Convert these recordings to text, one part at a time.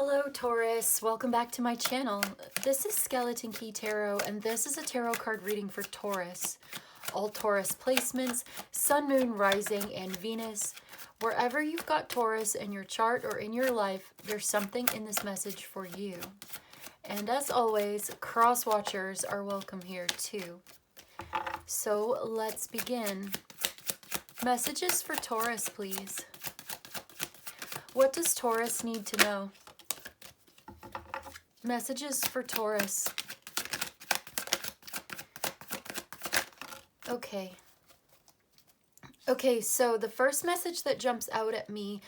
Hello Taurus, welcome back to my channel. This is Skeleton Key Tarot and this is a tarot card reading for Taurus. All Taurus placements, Sun, Moon, Rising, and Venus. Wherever you've got Taurus in your chart or in your life, there's something in this message for you. And as always, cross watchers are welcome here too. So let's begin. Messages for Taurus, please. What does Taurus need to know? Messages for Taurus. Okay, so the first message that jumps out at me,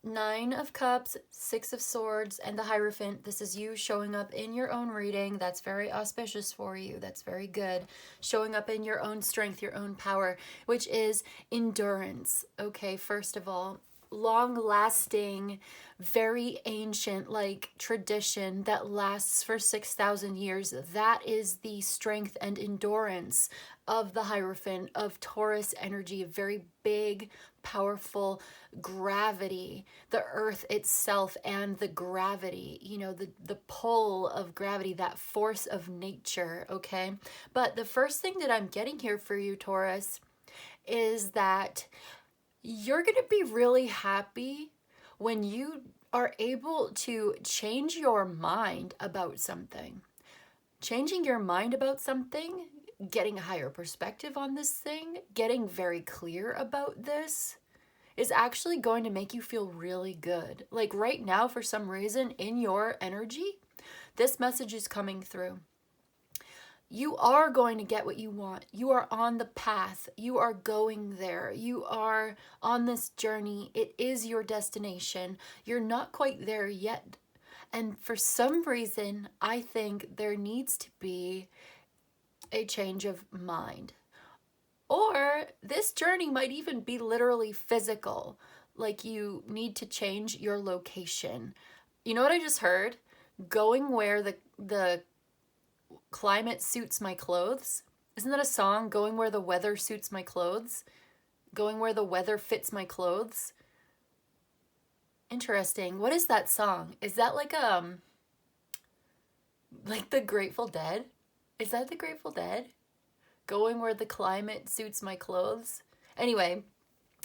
9 of Cups, 6 of Swords, and the Hierophant. This is you showing up in your own reading. That's very auspicious for you. That's very good. Showing up in your own strength, your own power, which is endurance. Okay, first of all, long-lasting, very ancient, like tradition that lasts for 6,000 years. That is the strength and endurance of the Hierophant, of Taurus energy, very big, powerful gravity, the earth itself and the gravity, you know, the pull of gravity, that force of nature, okay? But the first thing that I'm getting here for you, Taurus, is that you're going to be really happy when you are able to change your mind about something. Changing your mind about something, getting a higher perspective on this thing, getting very clear about this is actually going to make you feel really good. Like right now, for some reason, in your energy, this message is coming through. You are going to get what you want. You are on the path. You are going there. You are on this journey. It is your destination. You're not quite there yet. And for some reason, I think there needs to be a change of mind. Or this journey might even be literally physical. Like you need to change your location. You know what I just heard? Going where the climate suits my clothes. Isn't that a song? Going where the weather suits my clothes. Going where the weather fits my clothes. Interesting. What is that song? Is that like the Grateful Dead? Is that the Grateful Dead? Going where the climate suits my clothes. Anyway,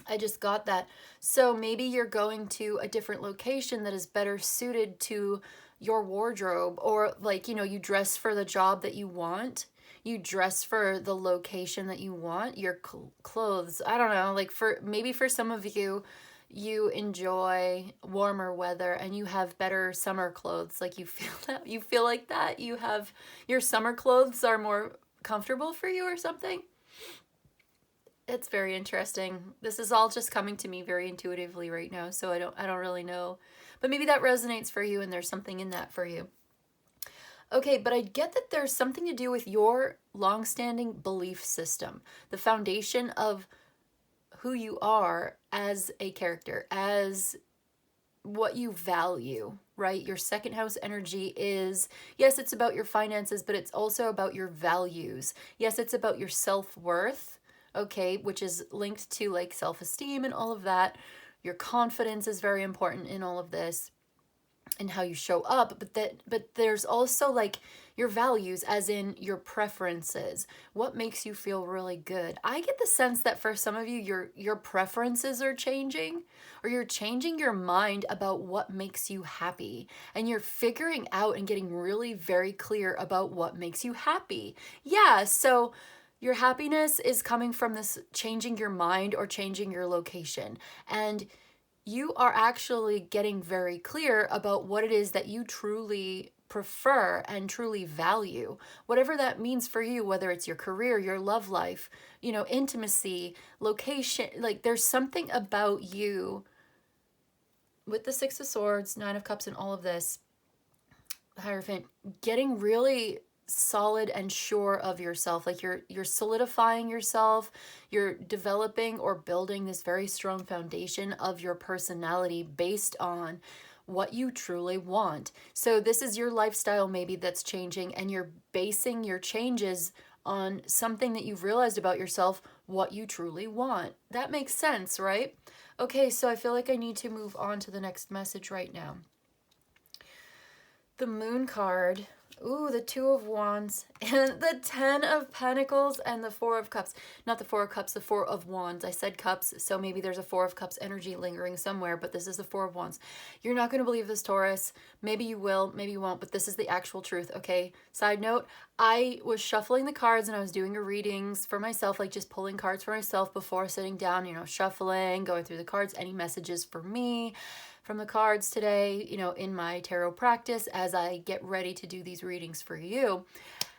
I just got that. So maybe you're going to a different location that is better suited to your wardrobe, or like, you know, you dress for the job that you want. You dress for the location that you want. Your clothes, I don't know, like maybe for some of you, you enjoy warmer weather and you have better summer clothes. Like you feel like that. You have your summer clothes are more comfortable for you or something. It's very interesting. This is all just coming to me very intuitively right now, so I don't really know. But maybe that resonates for you and there's something in that for you. Okay, but I get that there's something to do with your long-standing belief system, the foundation of who you are as a character, as what you value, right? Your second house energy is, yes, it's about your finances, but it's also about your values. Yes, it's about your self-worth, okay, which is linked to like self-esteem and all of that. Your confidence is very important in all of this and how you show up, but there's also like your values, as in your preferences. What makes you feel really good? I get the sense that for some of you, your preferences are changing, or you're changing your mind about what makes you happy, and you're figuring out and getting really very clear about what makes you happy. Yeah, so your happiness is coming from this changing your mind or changing your location. And you are actually getting very clear about what it is that you truly prefer and truly value. Whatever that means for you, whether it's your career, your love life, you know, intimacy, location, like there's something about you with the 6 of Swords, 9 of Cups, and all of this, the Hierophant, getting really solid and sure of yourself. Like you're solidifying yourself, you're developing or building this very strong foundation of your personality based on what you truly want. So this is your lifestyle maybe that's changing, and you're basing your changes on something that you've realized about yourself, what you truly want. That makes sense, right? Okay, so I feel like I need to move on to the next message right now. The Moon card. Ooh, the Two of Wands and the Ten of Pentacles and the Four of Cups. Not the Four of Cups, the Four of Wands. I said cups, so maybe there's a Four of Cups energy lingering somewhere, but this is the Four of Wands. You're not going to believe this, Taurus. Maybe you will, maybe you won't, but this is the actual truth, okay? Side note, I was shuffling the cards and I was doing a readings for myself, like just pulling cards for myself before sitting down, you know, shuffling, going through the cards, any messages for me from the cards today, you know, in my tarot practice as I get ready to do these readings for you.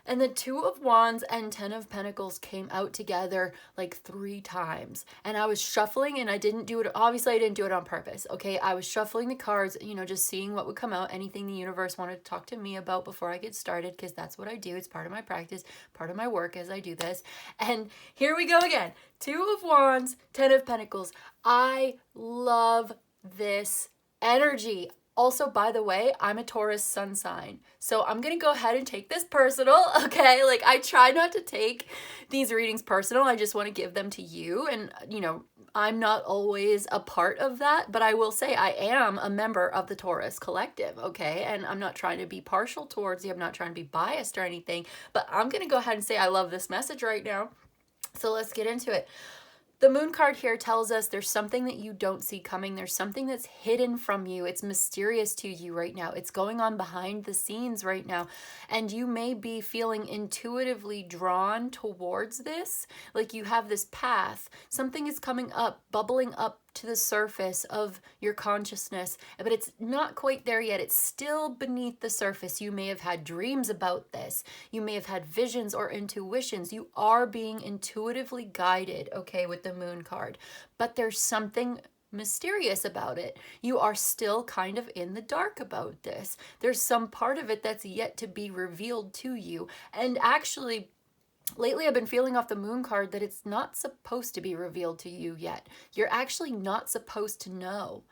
And the Two of Wands and Ten of Pentacles came out together like 3 times. And I was shuffling and I didn't do it. Obviously, I didn't do it on purpose. Okay. I was shuffling the cards, you know, just seeing what would come out, anything the universe wanted to talk to me about before I get started, because that's what I do. It's part of my practice, part of my work as I do this. And here we go again. Two of Wands, Ten of Pentacles. I love this energy. Also, by the way, I'm a Taurus sun sign, so I'm going to go ahead and take this personal, okay? Like, I try not to take these readings personal. I just want to give them to you, and, you know, I'm not always a part of that, but I will say I am a member of the Taurus collective, okay? And I'm not trying to be partial towards you. I'm not trying to be biased or anything, but I'm going to go ahead and say I love this message right now. So let's get into it. The Moon card here tells us there's something that you don't see coming. There's something that's hidden from you. It's mysterious to you right now. It's going on behind the scenes right now. And you may be feeling intuitively drawn towards this. Like you have this path. Something is coming up, bubbling up to the surface of your consciousness, but it's not quite there yet. It's still beneath the surface. You may have had dreams about this. You may have had visions or intuitions. You are being intuitively guided, okay, with the Moon card, but there's something mysterious about it. You are still kind of in the dark about this. There's some part of it that's yet to be revealed to you. And actually, lately, I've been feeling off the Moon card that it's not supposed to be revealed to you yet. You're actually not supposed to know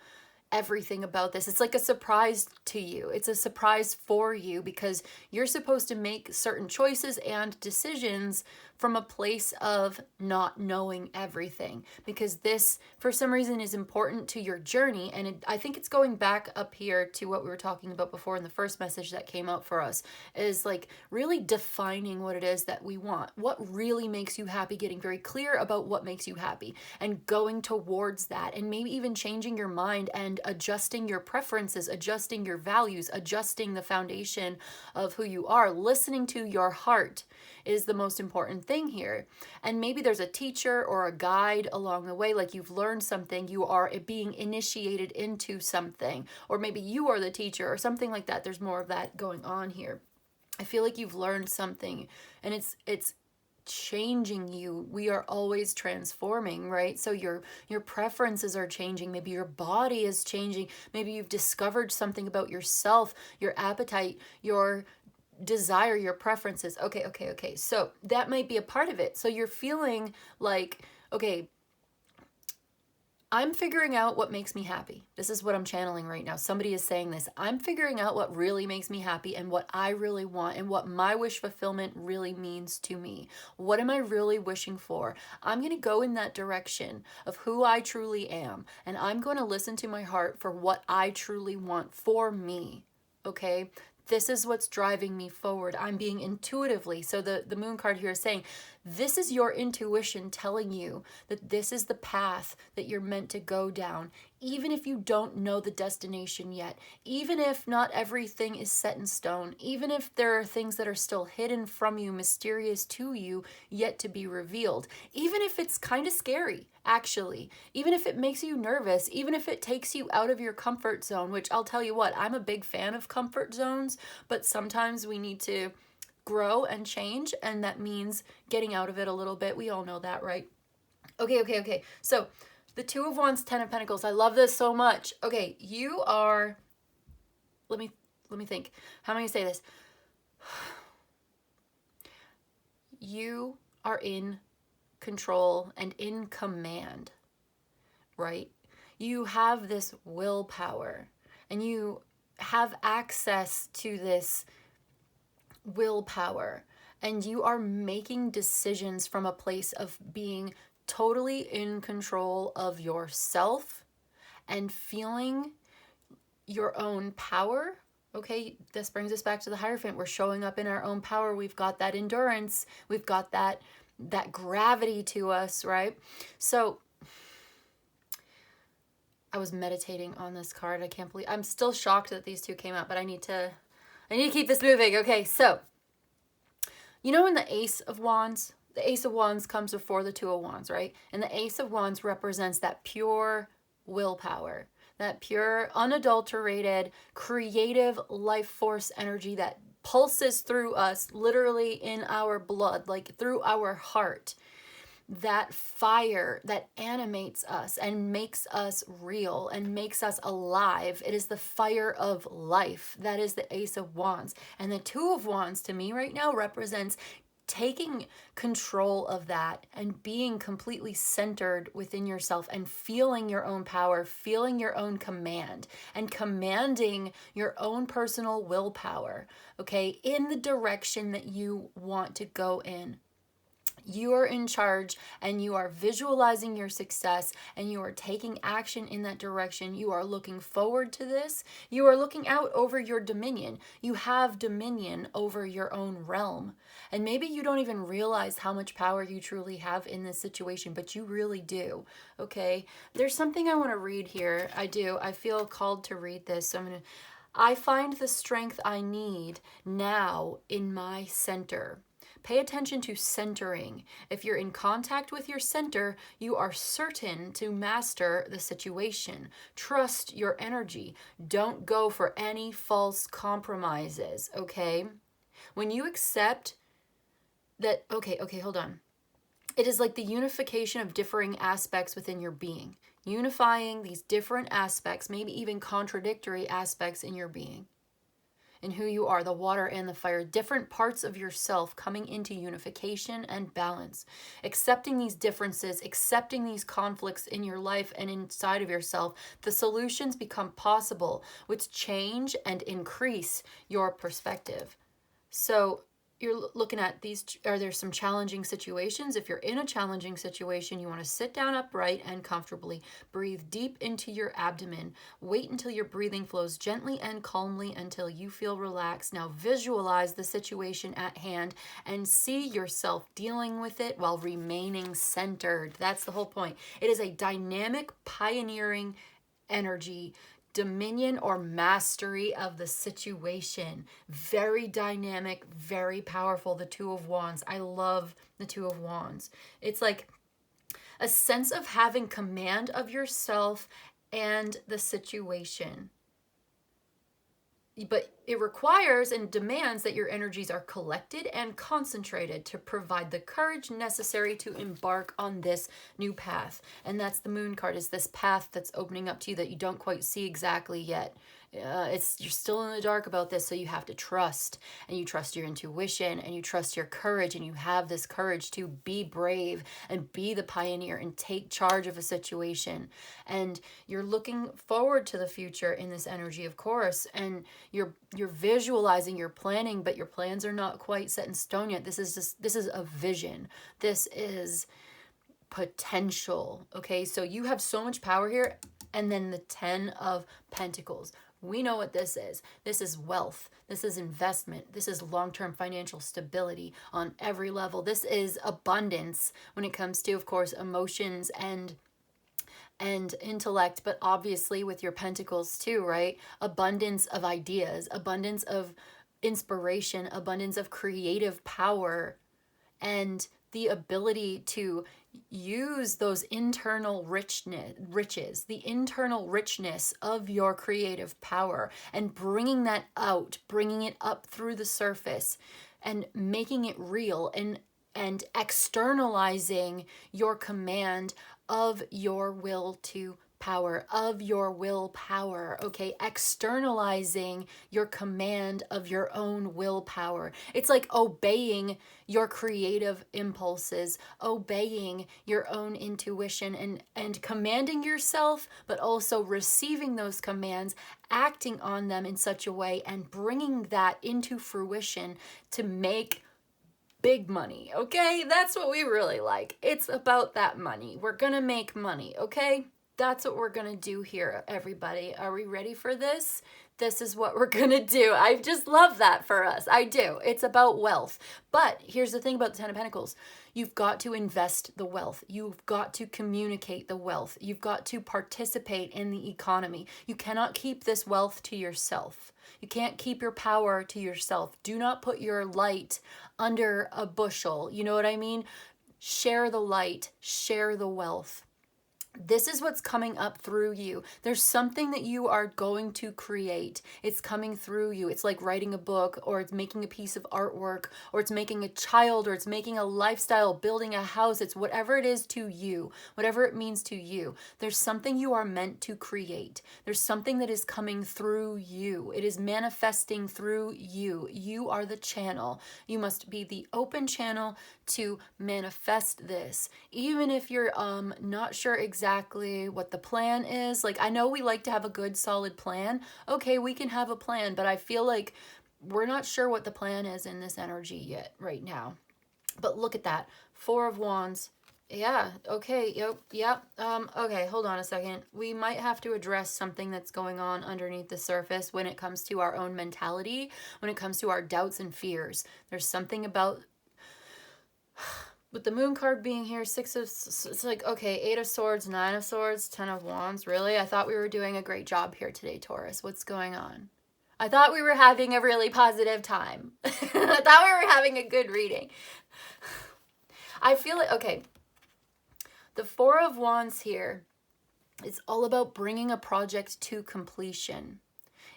everything about this. It's like a surprise to you. It's a surprise for you because you're supposed to make certain choices and decisions from a place of not knowing everything, because this, for some reason, is important to your journey. And I think it's going back up here to what we were talking about before in the first message that came out for us, is like really defining what it is that we want, what really makes you happy, getting very clear about what makes you happy and going towards that, and maybe even changing your mind and adjusting your preferences, adjusting your values, adjusting the foundation of who you are. Listening to your heart is the most important thing here. And maybe there's a teacher or a guide along the way, like you've learned something, you are being initiated into something, or maybe you are the teacher or something like that. There's more of that going on here. I feel like you've learned something and it's changing you. We are always transforming, right? So your preferences are changing. Maybe your body is changing. Maybe you've discovered something about yourself, your appetite, your desire, your preferences. Okay. So that might be a part of it. So you're feeling like, okay, I'm figuring out what makes me happy. This is what I'm channeling right now. Somebody is saying this. I'm figuring out what really makes me happy and what I really want and what my wish fulfillment really means to me. What am I really wishing for? I'm going to go in that direction of who I truly am. And I'm going to listen to my heart for what I truly want for me. Okay? This is what's driving me forward. I'm being intuitively. So the Moon card here is saying, this is your intuition telling you that this is the path that you're meant to go down, even if you don't know the destination yet, even if not everything is set in stone, even if there are things that are still hidden from you, mysterious to you, yet to be revealed, even if it's kind of scary, actually, even if it makes you nervous, even if it takes you out of your comfort zone, which I'll tell you what, I'm a big fan of comfort zones, but sometimes we need to grow and change, and that means getting out of it a little bit. We all know that, right? Okay. So the Two of Wands, Ten of Pentacles. I love this so much. Okay, you are, let me think. How am I going to say this? You are in control and in command, right? You have this willpower and you have access to this willpower, and you are making decisions from a place of being totally in control of yourself and feeling your own power, Okay, this brings us back to the Hierophant. We're showing up in our own power. We've got that endurance. We've got that gravity to us, right? So I was meditating on this card. I can't believe, I'm still shocked that these two came out, but I need to keep this moving. Okay, so you know in the Ace of Wands, the Ace of Wands comes before the Two of Wands, right? And the Ace of Wands represents that pure willpower, that pure, unadulterated, creative life force energy that pulses through us, literally in our blood, like through our heart. That fire that animates us and makes us real and makes us alive. It is the fire of life. That is the Ace of Wands. And the Two of Wands to me right now represents taking control of that and being completely centered within yourself and feeling your own power, feeling your own command, and commanding your own personal willpower, okay, in the direction that you want to go in. You are in charge and you are visualizing your success and you are taking action in that direction. You are looking forward to this. You are looking out over your dominion. You have dominion over your own realm. And maybe you don't even realize how much power you truly have in this situation, but you really do. Okay? There's something I want to read here. I do. I feel called to read this. So I find the strength I need now in my center. Pay attention to centering. If you're in contact with your center, you are certain to master the situation. Trust your energy. Don't go for any false compromises, okay? When you accept that, okay, hold on. It is like the unification of differing aspects within your being. Unifying these different aspects, maybe even contradictory aspects in your being. And who you are, the water and the fire, different parts of yourself coming into unification and balance. Accepting these differences, accepting these conflicts in your life and inside of yourself, the solutions become possible, which change and increase your perspective. So you're looking at these, are there some challenging situations? If you're in a challenging situation, you want to sit down upright and comfortably. Breathe deep into your abdomen. Wait until your breathing flows gently and calmly until you feel relaxed. Now visualize the situation at hand and see yourself dealing with it while remaining centered. That's the whole point. It is a dynamic, pioneering energy, dominion or mastery of the situation. Very dynamic, very powerful. The Two of Wands. I love the Two of Wands. It's like a sense of having command of yourself and the situation. But it requires and demands that your energies are collected and concentrated to provide the courage necessary to embark on this new path. And that's the Moon card, is this path that's opening up to you that you don't quite see exactly yet. You're still in the dark about this, so you have to trust, and you trust your intuition, and you trust your courage, and you have this courage to be brave and be the pioneer and take charge of a situation. And you're looking forward to the future in this energy, of course, and you're visualizing, you're planning, but your plans are not quite set in stone yet. This is a vision. This is potential. Okay, so you have so much power here. And then the 10 of Pentacles. We know what this is. This is wealth. This is investment. This is long-term financial stability on every level. This is abundance when it comes to, of course, emotions and intellect, but obviously with your pentacles too, right? Abundance of ideas, abundance of inspiration, abundance of creative power, and the ability to use those internal riches, the internal richness of your creative power, and bringing that out, bringing it up through the surface and making it real, and externalizing your command of your will to power, of your willpower, okay? Externalizing your command of your own willpower. It's like obeying your creative impulses, obeying your own intuition, and commanding yourself, but also receiving those commands, acting on them in such a way, and bringing that into fruition to make big money, okay? That's what we really like. It's about that money. We're gonna make money, okay? that's what we're going to do here, everybody. Are we ready for this? This is what we're going to do. I just love that for us. I do. It's about wealth. But here's the thing about the Ten of Pentacles. You've got to invest the wealth. You've got to communicate the wealth. You've got to participate in the economy. You cannot keep this wealth to yourself. You can't keep your power to yourself. Do not put your light under a bushel. You know what I mean? Share the light. Share the wealth. This is what's coming up through you. There's something that you are going to create. It's coming through you. It's like writing a book, or it's making a piece of artwork, or it's making a child, or it's making a lifestyle, building a house. It's whatever it is to you, whatever it means to you. There's something you are meant to create. There's something that is coming through you. It is manifesting through you. You are the channel. You must be the open channel to manifest this. Even if you're not sure exactly what the plan is. Like, I know we like to have a good solid plan. Okay, we can have a plan, but I feel like we're not sure what the plan is in this energy yet right now. But look at that. Four of Wands. Yeah, okay, yep. Okay, hold on a second. We might have to address something that's going on underneath the surface when it comes to our own mentality, when it comes to our doubts and fears. There's something about, with the moon card being here, it's like, okay, 8 of Swords, 9 of Swords, 10 of Wands. Really? I thought we were doing a great job here today, Taurus. What's going on? I thought we were having a really positive time. I thought we were having a good reading. I feel like, okay, the 4 of Wands here, it's all about bringing a project to completion.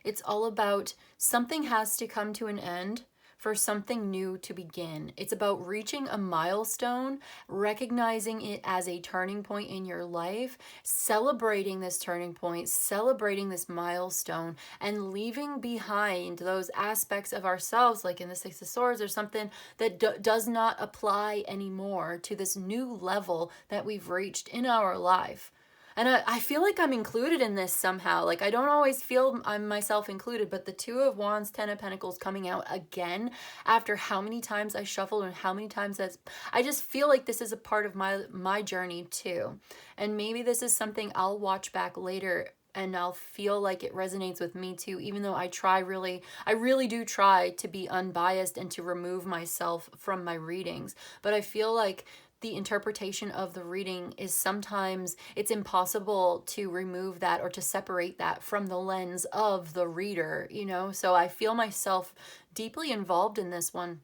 It's all about something has to come to an end for something new to begin. It's about reaching a milestone, recognizing it as a turning point in your life, celebrating this turning point, celebrating this milestone, and leaving behind those aspects of ourselves, like in the Six of Swords, or something that does not apply anymore to this new level that we've reached in our life. And I feel like I'm included in this somehow. Like, I don't always feel I'm myself included, but the 2 of Wands, 10 of Pentacles coming out again after how many times I shuffled and how many times I just feel like this is a part of my journey too. And maybe this is something I'll watch back later and I'll feel like it resonates with me too, even though I really do try to be unbiased and to remove myself from my readings. But I feel like the interpretation of the reading is sometimes it's impossible to remove that or to separate that from the lens of the reader, you know? So I feel myself deeply involved in this one.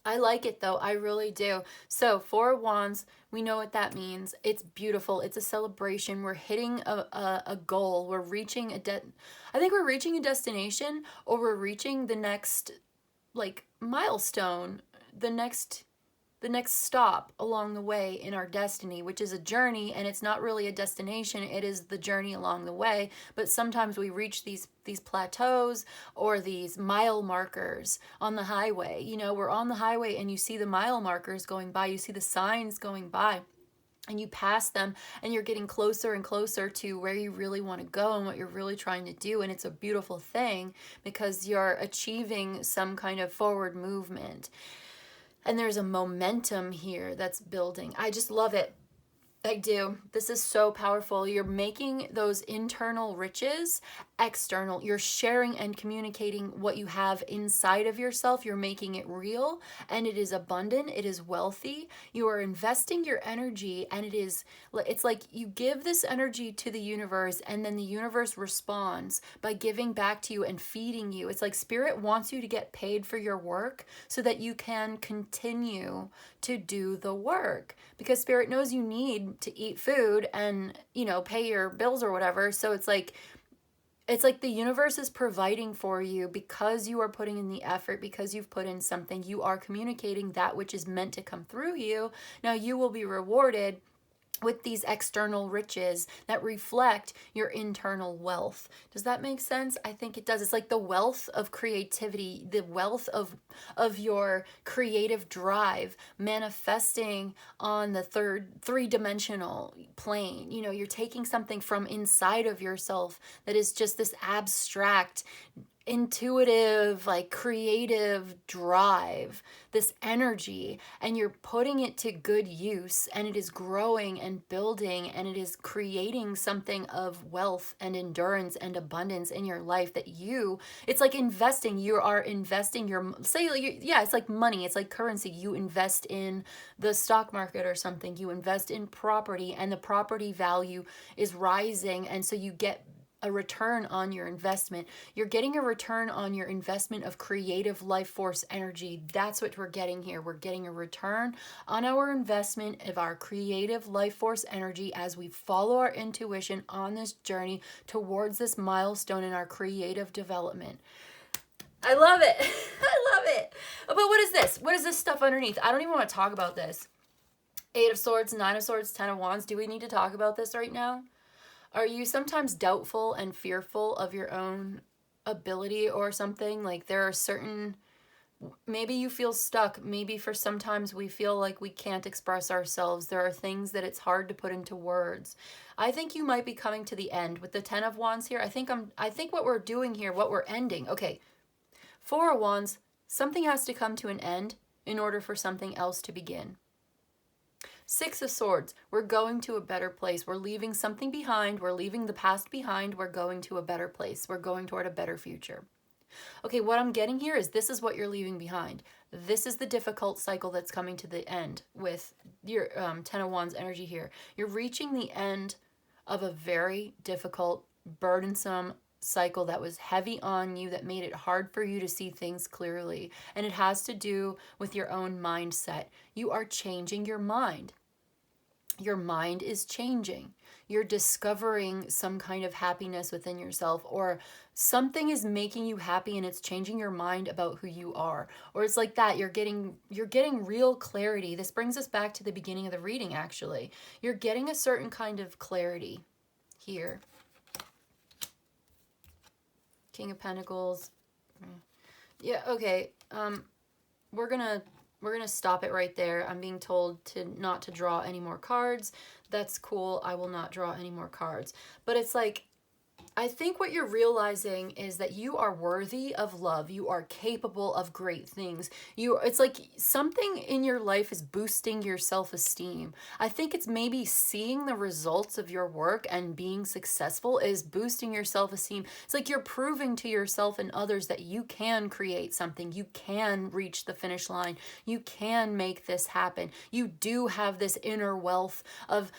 I like it though, I really do. So 4 of Wands, we know what that means. It's beautiful, it's a celebration. We're hitting a goal. We're reaching I think we're reaching a destination, or we're reaching the next like milestone, the next stop along the way in our destiny, which is a journey, and it's not really a destination, it is the journey along the way. But sometimes we reach these plateaus or these mile markers on the highway. You know, we're on the highway and you see the mile markers going by, you see the signs going by, and you pass them and you're getting closer and closer to where you really want to go and what you're really trying to do. And it's a beautiful thing because you're achieving some kind of forward movement. And there's a momentum here that's building. I just love it. I do. This is so powerful. You're making those internal riches external. You're sharing and communicating what you have inside of yourself. You're making it real, and it is abundant. It is wealthy. You are investing your energy, and it's like you give this energy to the universe, and then the universe responds by giving back to you and feeding you. It's like Spirit wants you to get paid for your work so that you can continue to do the work, because Spirit knows you need to eat food and, you know, pay your bills or whatever. So it's like the universe is providing for you because you are putting in the effort, because you've put in something. You are communicating that which is meant to come through you. Now you will be rewarded with these external riches that reflect your internal wealth. Does that make sense? I think it does. It's like the wealth of creativity, the wealth of your creative drive manifesting on the three-dimensional plane. You know, you're taking something from inside of yourself that is just this abstract intuitive, like creative drive, this energy, and you're putting it to good use, and it is growing and building, and it is creating something of wealth and endurance and abundance in your life that it's like investing. You are investing your, say, yeah, it's like money, it's like currency. You invest in the stock market or something, you invest in property, and the property value is rising, and so you get a return on your investment. You're getting a return on your investment of creative life force energy. That's what we're getting here. We're getting a return on our investment of our creative life force energy as we follow our intuition on this journey towards this milestone in our creative development. I love it. I love it. But what is this? What is this stuff underneath? I don't even want to talk about this. 8 of Swords, 9 of Swords, 10 of Wands. Do we need to talk about this right now? Are you sometimes doubtful and fearful of your own ability or something? Like there are certain, maybe you feel stuck. Maybe for sometimes we feel like we can't express ourselves. There are things that it's hard to put into words. I think you might be coming to the end with the 10 of Wands here. I think what we're doing here, what we're ending. Okay. 4 of Wands, something has to come to an end in order for something else to begin. 6 of Swords, we're going to a better place. We're leaving something behind. We're leaving the past behind. We're going to a better place. We're going toward a better future. Okay, what I'm getting here is this is what you're leaving behind. This is the difficult cycle that's coming to the end with your 10 of Wands energy here. You're reaching the end of a very difficult, burdensome cycle that was heavy on you, that made it hard for you to see things clearly. And it has to do with your own mindset. You are changing your mind. Your mind is changing. You're discovering some kind of happiness within yourself, or something is making you happy and it's changing your mind about who you are. Or it's like that. You're getting real clarity. This brings us back to the beginning of the reading, actually. You're getting a certain kind of clarity here. King of Pentacles. Yeah, okay. We're gonna stop it right there. I'm being told not to draw any more cards. That's cool. I will not draw any more cards. But it's like, I think what you're realizing is that you are worthy of love. You are capable of great things. It's like something in your life is boosting your self-esteem. I think it's maybe seeing the results of your work and being successful is boosting your self-esteem. It's like you're proving to yourself and others that you can create something. You can reach the finish line. You can make this happen. You do have this inner wealth of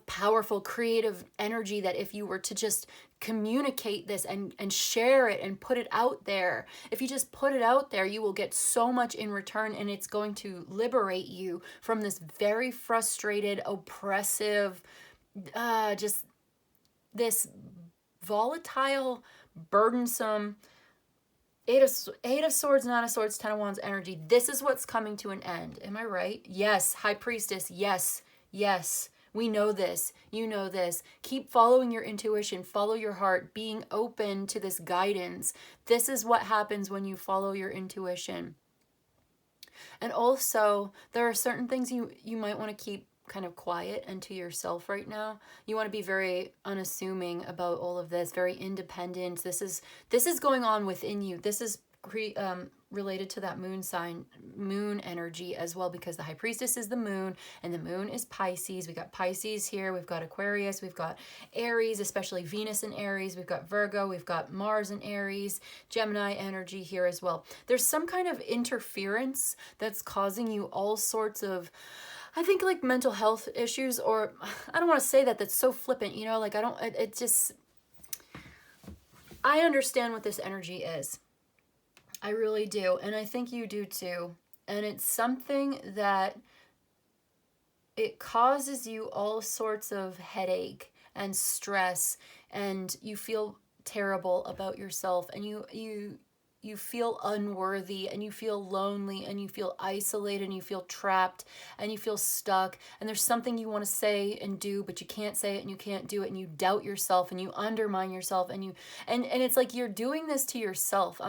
powerful creative energy that if you were to just communicate this and share it and put it out there, if you just put it out there, you will get so much in return, and it's going to liberate you from this very frustrated, oppressive, just this volatile, burdensome 8 of Swords, 9 of Swords, 10 of Wands energy. This is what's coming to an end. Am I right? Yes. High Priestess. Yes. Yes. We know this. You know this. Keep following your intuition. Follow your heart. Being open to this guidance. This is what happens when you follow your intuition. And also, there are certain things you might want to keep kind of quiet and to yourself right now. You want to be very unassuming about all of this, very independent. This is going on within you. This is related to that moon energy as well, because the High Priestess is the moon, and the moon is Pisces. We got Pisces here, we've got Aquarius, we've got Aries, especially Venus in Aries, we've got Virgo, we've got Mars in Aries, Gemini energy here as well. There's some kind of interference that's causing you all sorts of, I think, like mental health issues, or I don't want to say that, that's so flippant, you know, like I understand what this energy is. I really do. And I think you do too. And it's something that it causes you all sorts of headache and stress, and you feel terrible about yourself, and you you feel unworthy, and you feel lonely, and you feel isolated, and you feel trapped, and you feel stuck, and there's something you want to say and do, but you can't say it and you can't do it, and you doubt yourself and you undermine yourself, and it's like you're doing this to yourself.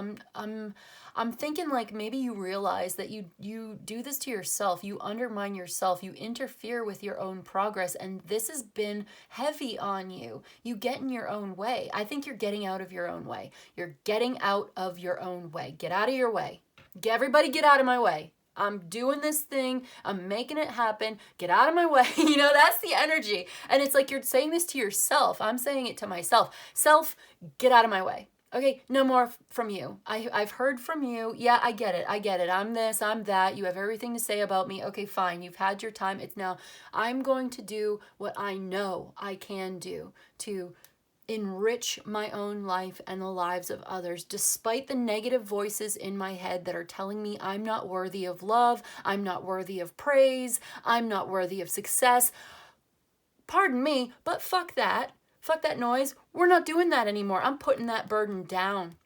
I'm thinking like maybe you realize that you do this to yourself. You undermine yourself. You interfere with your own progress, and this has been heavy on you. You get in your own way. I think you're getting out of your own way. You're getting out of your own way. Get out of your way. Everybody get out of my way. I'm doing this thing. I'm making it happen. Get out of my way. That's the energy. And it's like you're saying this to yourself. I'm saying it to myself. Self, get out of my way. Okay, no more from you. I've heard from you. Yeah, I get it. I'm this, I'm that. You have everything to say about me. Okay, fine. You've had your time. It's now I'm going to do what I know I can do to enrich my own life and the lives of others, despite the negative voices in my head that are telling me I'm not worthy of love, I'm not worthy of praise, I'm not worthy of success. Pardon me, but fuck that. Fuck that noise. We're not doing that anymore. I'm putting that burden down.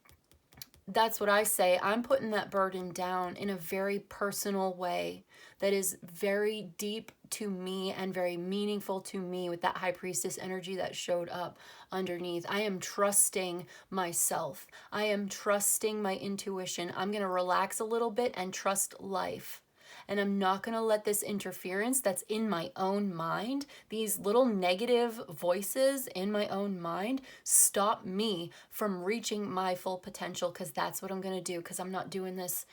That's what I say. I'm putting that burden down in a very personal way that is very deep to me and very meaningful to me, with that high priestess energy that showed up underneath. I am trusting myself. I am trusting my intuition. I'm going to relax a little bit and trust life. And I'm not going to let this interference that's in my own mind, these little negative voices in my own mind, stop me from reaching my full potential, because that's what I'm going to do, because I'm not doing this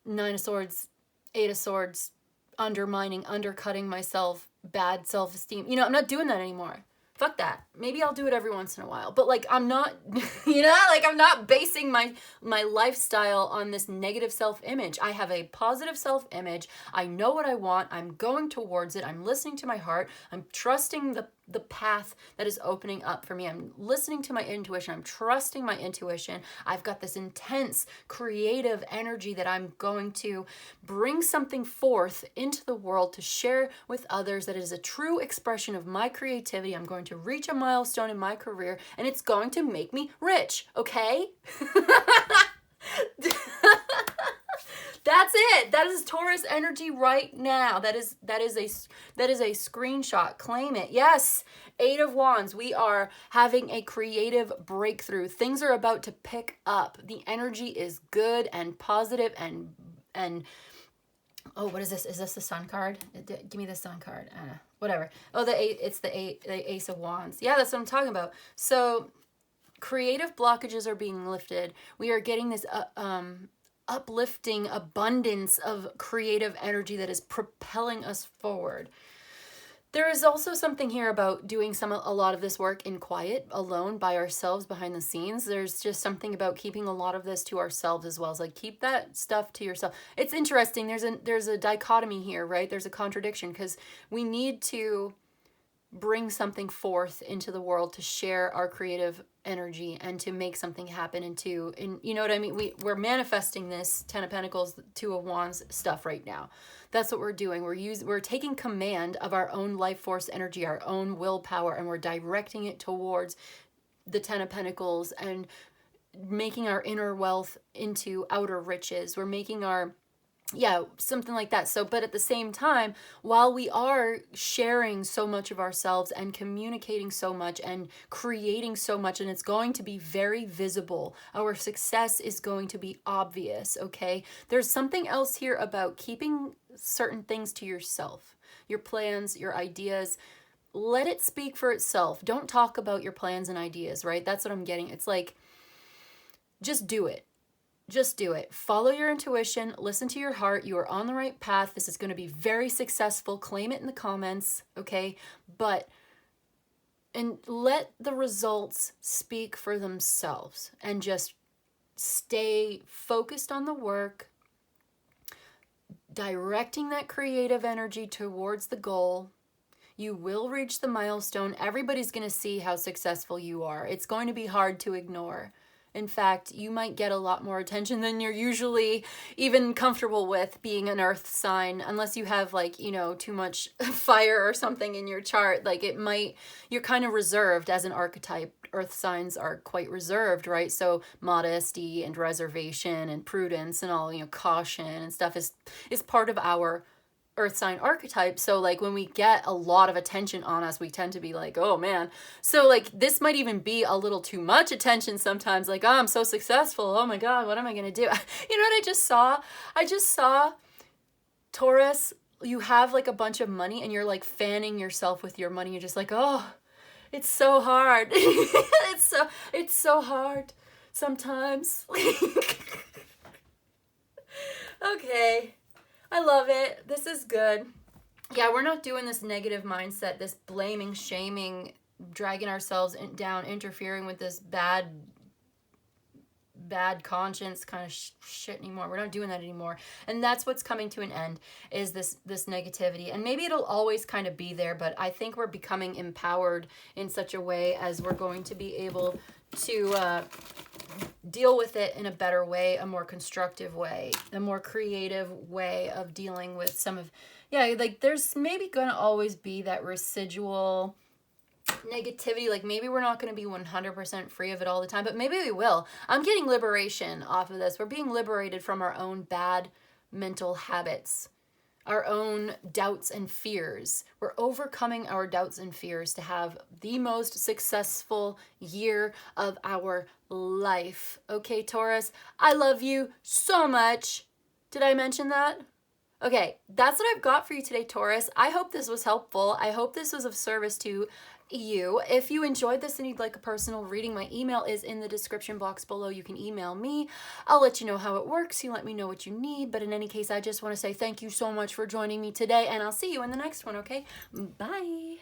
Nine of Swords, Eight of Swords, undermining, undercutting myself, bad self-esteem. I'm not doing that anymore. Fuck that. Maybe I'll do it every once in a while, but like I'm not, I'm not basing my lifestyle on this negative self-image. I have a positive self-image. I know what I want. I'm going towards it. I'm listening to my heart. I'm trusting the path that is opening up for me. I'm listening to my intuition. I'm trusting my intuition. I've got this intense creative energy that I'm going to bring something forth into the world to share with others that is a true expression of my creativity. I'm going to reach a milestone in my career, and it's going to make me rich, okay? That's it. That is Taurus energy right now. That is a screenshot. Claim it. Yes. Eight of Wands. We are having a creative breakthrough. Things are about to pick up. The energy is good and positive and oh, what is this? Is this the Sun card? Give me the Sun card. Whatever. Oh, it's the Ace of Wands. Yeah, that's what I'm talking about. So creative blockages are being lifted. We are getting this uplifting abundance of creative energy that is propelling us forward. There is also something here about doing a lot of this work in quiet, alone, by ourselves, behind the scenes. There's just something about keeping a lot of this to ourselves as well. It's like, keep that stuff to yourself. It's interesting. There's a dichotomy here, right? There's a contradiction, because we need to bring something forth into the world to share our creative energy and to make something happen, and you know what I mean? We're manifesting this Ten of Pentacles, Two of Wands stuff right now. That's what we're doing. We're taking command of our own life force energy, our own willpower, and we're directing it towards the Ten of Pentacles and making our inner wealth into outer riches. We're making something like that. So, but at the same time, while we are sharing so much of ourselves and communicating so much and creating so much, and it's going to be very visible, our success is going to be obvious, okay? There's something else here about keeping certain things to yourself, your plans, your ideas. Let it speak for itself. Don't talk about your plans and ideas, right? That's what I'm getting. It's like, just do it. Just do it. Follow your intuition. Listen to your heart. You are on the right path. This is going to be very successful. Claim it in the comments, okay? And let the results speak for themselves, and just stay focused on the work, directing that creative energy towards the goal. You will reach the milestone. Everybody's going to see how successful you are. It's going to be hard to ignore. In fact, you might get a lot more attention than you're usually even comfortable with being an earth sign, unless you have like, you know, too much fire or something in your chart. Like it might, you're kind of reserved as an archetype. Earth signs are quite reserved, right? So modesty and reservation and prudence and all, you know, caution and stuff is part of our earth sign archetype. So like when we get a lot of attention on us, we tend to be like, oh man. So like this might even be a little too much attention sometimes, like, oh, I'm so successful, oh my god, what am I gonna do? You know what I just saw? I just saw, Taurus, you have like a bunch of money and you're like fanning yourself with your money. You're just like, oh, it's so hard. It's so hard sometimes. Okay, I love it. This is good. Yeah, we're not doing this negative mindset, this blaming, shaming, dragging ourselves down, interfering with this bad conscience kind of shit anymore. We're not doing that anymore. And that's what's coming to an end, is this negativity. And maybe it'll always kind of be there, but I think we're becoming empowered in such a way as we're going to be able to deal with it in a better way, a more constructive way, a more creative way of dealing with some of, yeah, like there's maybe going to always be that residual negativity. Like maybe we're not going to be 100% free of it all the time, but maybe we will. I'm getting liberation off of this. We're being liberated from our own bad mental habits, our own doubts and fears. We're overcoming our doubts and fears to have the most successful year of our life. Okay, Taurus, I love you so much. Did I mention that? Okay, that's what I've got for you today, Taurus. I hope this was helpful. I hope this was of service to you. If you enjoyed this and you'd like a personal reading, my email is in the description box below. You can email me. I'll let you know how it works. You let me know what you need. But in any case, I just want to say thank you so much for joining me today, and I'll see you in the next one, okay? Bye.